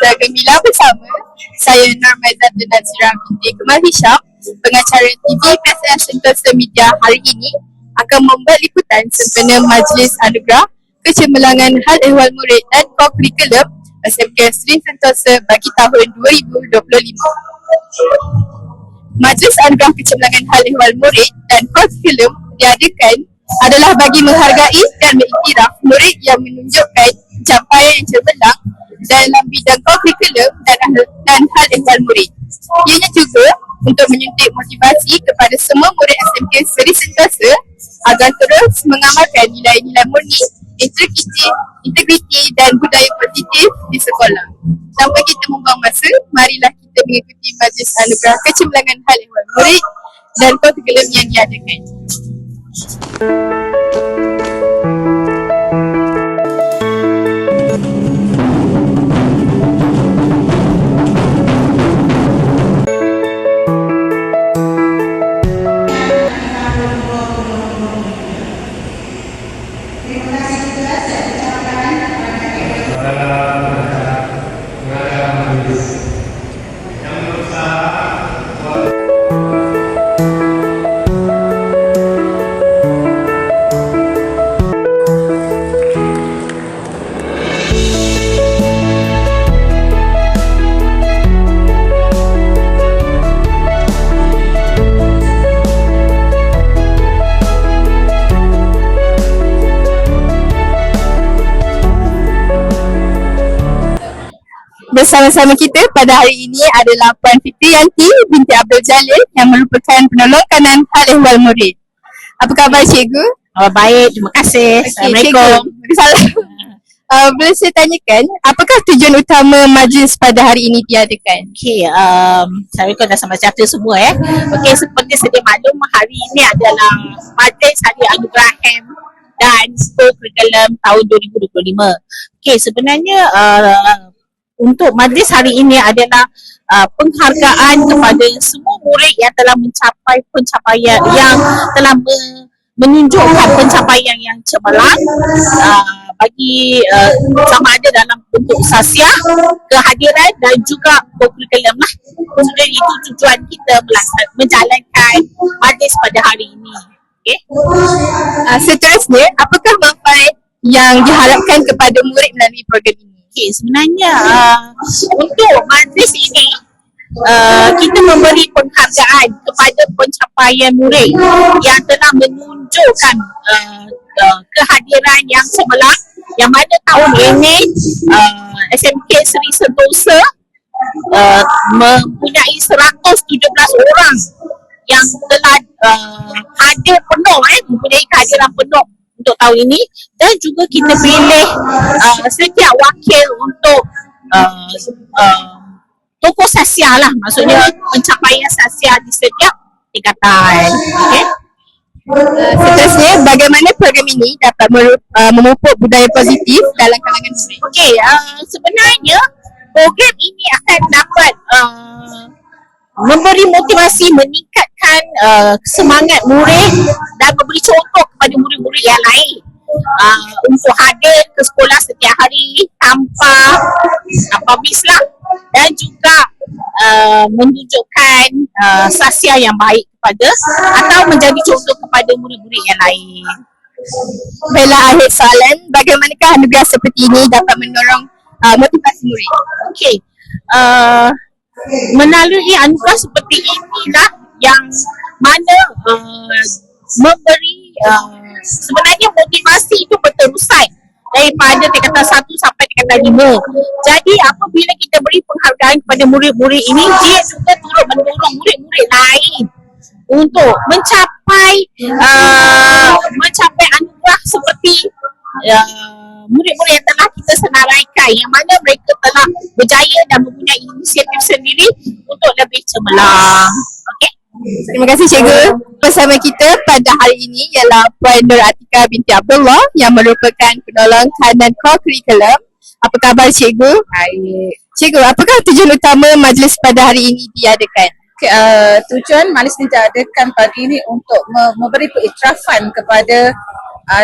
Semester Gemilang bersama saya Normaizatun Nazira binti Kemal Hisham, pengacara TV PSS Sentosa Media hari ini akan membuat liputan sempena Majlis Anugerah Kecemerlangan Hal Ehwal Murid dan Kokurikulum SMK Seri Sentosa bagi tahun 2025. Majlis Anugerah Kecemerlangan Hal Ehwal Murid dan Kokurikulum diadakan adalah bagi menghargai dan mengiktiraf murid yang menunjukkan pencapaian yang cemerlang dalam bidang kurikulum dan hal ehwal murid. Ianya juga untuk menyuntik motivasi kepada semua murid SMK Seri Sentosa agar terus mengamalkan nilai-nilai murni, integriti dan budaya positif di sekolah. Tanpa kita membuang masa, marilah kita mengikuti Majlis Anugerah Kecemerlangan Hal Ehwal Murid dan kurikulum yang diadakan. Bersama-sama kita pada hari ini adalah Puan Fitriyanti binti Abdul Jalil yang merupakan penolong kanan hal ehwal murid. Apa khabar cikgu? Baik, terima kasih. Assalamualaikum. Boleh saya tanyakan, apakah tujuan utama majlis pada hari ini diadakan? Assalamualaikum dan selamat sejahtera semua seperti sedia maklum, hari ini adalah Majlis Hari Anugerah HEM dan Kurikulum tahun 2025. Sebenarnya untuk majlis hari ini adalah penghargaan kepada semua murid yang telah mencapai pencapaian yang telah menunjukkan pencapaian yang cemerlang bagi sama ada dalam bentuk sasiah, kehadiran dan juga kurikulum lah. Maksudnya itu tujuan kita menjalankan majlis pada hari ini. Seterusnya, apakah manfaat yang diharapkan kepada murid melalui program ini? Sebenarnya untuk majlis ini kita memberi penghargaan kepada pencapaian murid yang telah menunjukkan kehadiran yang cemerlang, yang mana tahun ini SMK Seri Sentosa mempunyai 117 orang yang telah hadir penuh, mempunyai kehadiran penuh untuk tahun ini, dan juga kita pilih setiap wakil untuk tokoh sasiah lah, maksudnya pencapaian sasiah di setiap tingkatan. Seterusnya, bagaimana program ini dapat memupuk budaya positif dalam kalangan murid? Sebenarnya program ini akan dapat memberi motivasi, meningkatkan semangat murid dan memberi contoh kepada murid-murid yang lain untuk hadir ke sekolah setiap hari tanpa bis lah, dan juga menunjukkan sasiah yang baik kepada atau menjadi contoh kepada murid-murid yang lain. Baiklah, akhir soalan, bagaimanakah anugerah seperti ini dapat mendorong motivasi murid? Melalui anugerah seperti inilah yang mana memberi sebenarnya motivasi itu berterusan daripada tingkatan 1 sampai tingkatan 5. Jadi apabila kita beri penghargaan kepada murid-murid ini, dia juga turut mendorong murid-murid lain untuk mencapai anugerah seperti murid-murid yang telah kita senaraikan, yang mana mereka telah berjaya dan mempunyai inisiatif sendiri untuk lebih cemerlang. Terima kasih cikgu. Bersama kita pada hari ini ialah Puan Nur Atika binti Abdullah yang merupakan penolong kanan kurikulum. Apa khabar cikgu? Baik. Cikgu, apakah tujuan utama majlis pada hari ini diadakan? Tujuan majlis diadakan pagi ini untuk memberi pengiktirafan kepada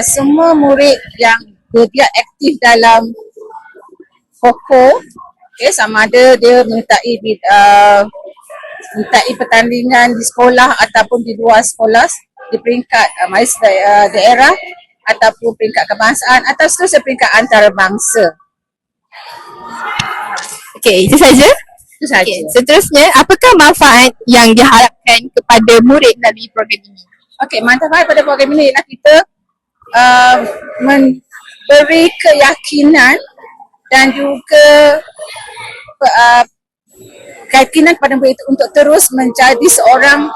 semua murid yang bergiat aktif dalam pokok Okay, sama ada dia menyertai pertandingan di sekolah ataupun di luar sekolah di peringkat majlis daerah ataupun peringkat kebangsaan atau seterusnya peringkat antarabangsa. Okey, itu saja. Itu saja. Okay. Seterusnya, apakah manfaat yang diharapkan kepada murid melalui program ini? Okey, manfaat pada program ini ialah kita memberi keyakinan dan juga keyakinan kepada murid itu untuk terus menjadi seorang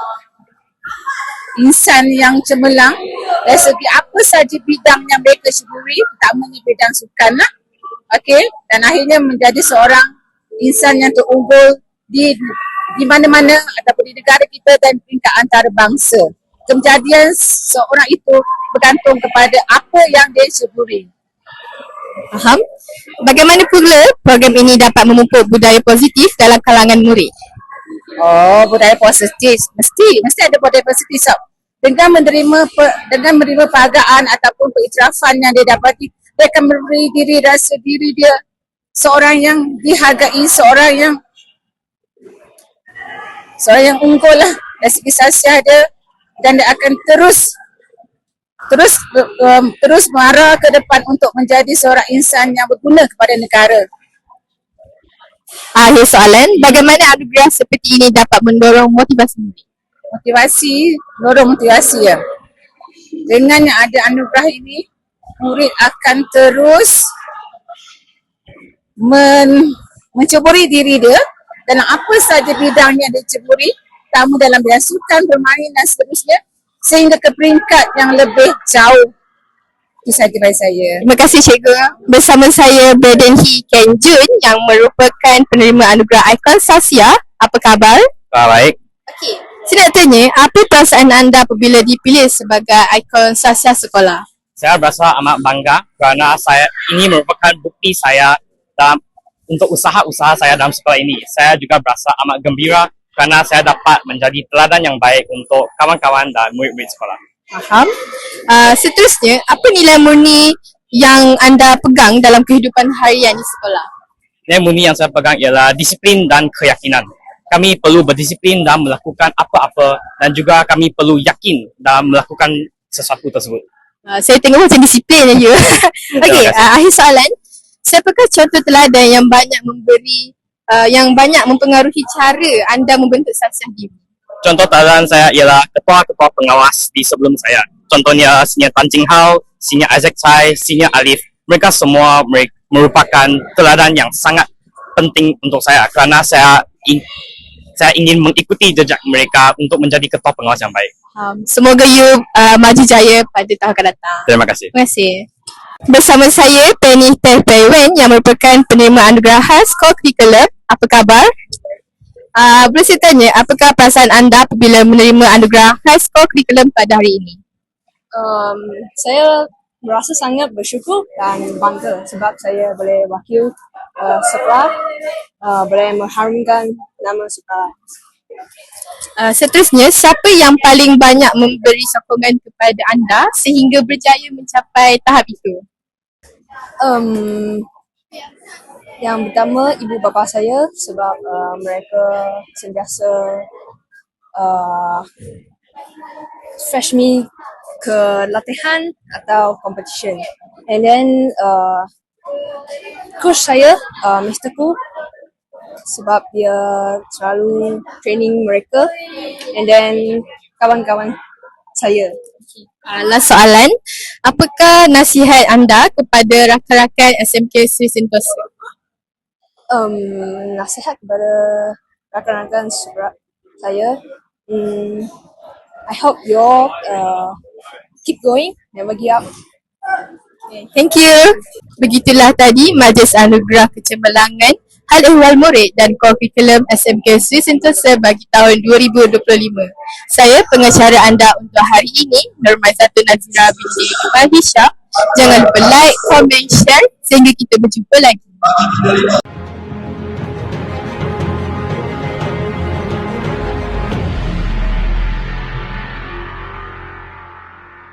insan yang cemerlang dari segi apa saja bidang yang mereka syukuri, terutamanya bidang sukan lah. Okey, dan akhirnya menjadi seorang insan yang terunggul di mana-mana ataupun di negara kita dan peringkat antarabangsa. Kejadian seorang itu bergantung kepada apa yang dia syukuri. Faham? Bagaimana pula program ini dapat memupuk budaya positif dalam kalangan murid? Oh, budaya positif. Mesti ada budaya positif. So, dengan menerima penghargaan ataupun pengiktirafan yang dia dapati, dia akan memberi rasa diri dia seorang yang dihargai, seorang yang unggul lah dari segi sasiah dia, dan dia akan terus mengarah ke depan untuk menjadi seorang insan yang berguna kepada negara. Akhir soalan, bagaimana anugerah seperti ini dapat mendorong motivasi murid? Motivasi ya. Dengan yang ada anugerah ini, murid akan terus menceburi diri dia dalam apa saja bidang yang dia ceburi, terutama dalam bidang sukan, bermain dan seterusnya, sehingga ke peringkat yang lebih jauh. Itu saja dari saya. Terima kasih cikgu. Bersama saya Braden Hee Ken Jun yang merupakan penerima anugerah Ikon Sasia. Apa khabar? Baik. Okey, saya nak tanya, apa perasaan anda apabila dipilih sebagai Ikon Sasia sekolah? Saya berasa amat bangga kerana ini merupakan bukti saya untuk usaha-usaha saya dalam sekolah ini. Saya juga berasa amat gembira kerana saya dapat menjadi teladan yang baik untuk kawan-kawan dan murid-murid sekolah. Faham. Seterusnya, apa nilai murni yang anda pegang dalam kehidupan harian di sekolah? Nilai murni yang saya pegang ialah disiplin dan keyakinan. Kami perlu berdisiplin dalam melakukan apa-apa dan juga kami perlu yakin dalam melakukan sesuatu tersebut. Saya tengok macam disiplin je. Okey, akhir soalan. Siapakah contoh teladan yang banyak mempengaruhi cara anda membentuk sasiah diri? Contoh teladan saya ialah ketua-ketua pengawas di sebelum saya. Contohnya Senior Tan Jing Hao, Senior Isaac Tsai, Senior Alif. Mereka semua merupakan teladan yang sangat penting untuk saya kerana saya ingin mengikuti jejak mereka untuk menjadi ketua pengawas yang baik. Semoga you maju jaya pada tahun akan datang. Terima kasih. Terima kasih. Bersama saya Penny Teh Wen yang merupakan penerima anugerah khas Core Curriculum. Apa khabar? Boleh saya tanya, apakah perasaan anda apabila menerima anugerah khas Core Curriculum pada hari ini? Saya merasa sangat bersyukur dan bangga sebab saya boleh wakil sekolah, boleh mengharumkan nama sekolah. Seterusnya, siapa yang paling banyak memberi sokongan kepada anda sehingga berjaya mencapai tahap itu? Yang pertama, ibu bapa saya sebab mereka sentiasa fetch me ke latihan atau competition. And then coach saya, Mr. Ku, sebab dia selalu training mereka, and then kawan-kawan saya. Last soalan, apakah nasihat anda kepada rakan-rakan SMK Sri Sentosa? Nasihat kepada rakan-rakan saya, I hope you all keep going, never give up. Thank you. Begitulah tadi Majlis Anugerah Kecemerlangan Hal Ehwal Murid dan Core Curriculum SMK Sri Sentosa bagi tahun 2025. Saya pengacara anda untuk hari ini, Nurmaizatun Nazira binti Fahisha. Jangan lupa like, komen, share sehingga kita berjumpa lagi.